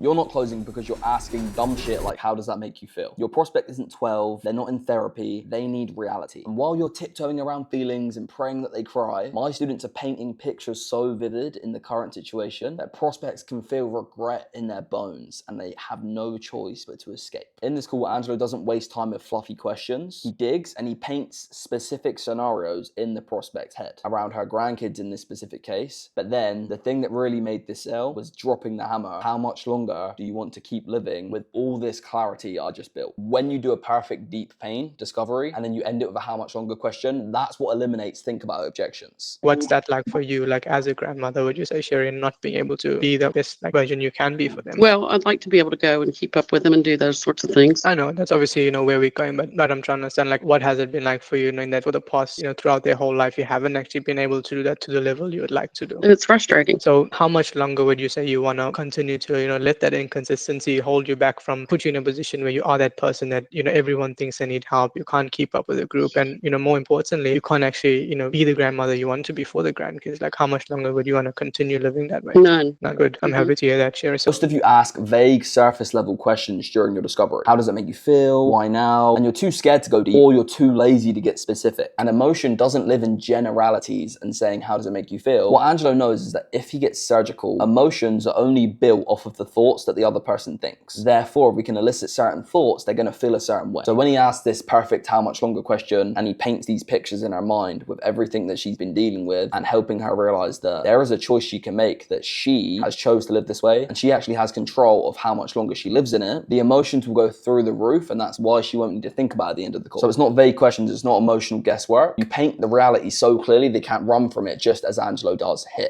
You're not closing because you're asking dumb shit like, how does that make you feel? Your prospect isn't 12, they're not in therapy, they need reality. And while you're tiptoeing around feelings and praying that they cry, my students are painting pictures so vivid in the current situation that prospects can feel regret in their bones and they have no choice but to escape. In this call, Angelo doesn't waste time with fluffy questions. He digs and he paints specific scenarios in the prospect's head around her grandkids in this specific case. But then the thing that really made this sale was dropping the hammer. How much longer do you want to keep living with all this clarity I just built? When you do a perfect deep pain discovery and then you end it with a how much longer question, that's what eliminates think about objections. What's that like for you? Like as a grandmother, would you say, Sherry, not being able to be the best version you can be for them? Well, I'd like to be able to go and keep up with them and do those sorts of things. I know that's obviously, where we're going, but I'm trying to understand, like, what has it been like for you, knowing that for the past, throughout their whole life, you haven't actually been able to do that to the level you would like to do. And it's frustrating. So how much longer would you say you want to continue to, let that inconsistency hold you back from put you in a position where you are that person that, everyone thinks they need help, you can't keep up with a group, and, more importantly, you can't actually, be the grandmother you want to be for the grandkids? Like, how much longer would you want to continue living that way? None. Not good. I'm happy to hear that, Sherry. So Most of you ask vague surface level questions during your discovery. How does it make you feel? Why now? And you're too scared to go deep, or you're too lazy to get specific. And emotion doesn't live in generalities and saying, how does it make you feel? What Angelo knows is that if he gets surgical, emotions are only built off of the thoughts that the other person thinks. Therefore, if we can elicit certain thoughts, they're gonna feel a certain way. So when he asks this perfect how much longer question and he paints these pictures in her mind with everything that she's been dealing with and helping her realize that there is a choice she can make, that she has chose to live this way and she actually has control of how much longer she lives in it, the emotions will go through the roof, and that's why she won't need to think about it at the end of the call. So it's not vague questions, it's not emotional guesswork. You paint the reality so clearly they can't run from it, just as Angelo does here.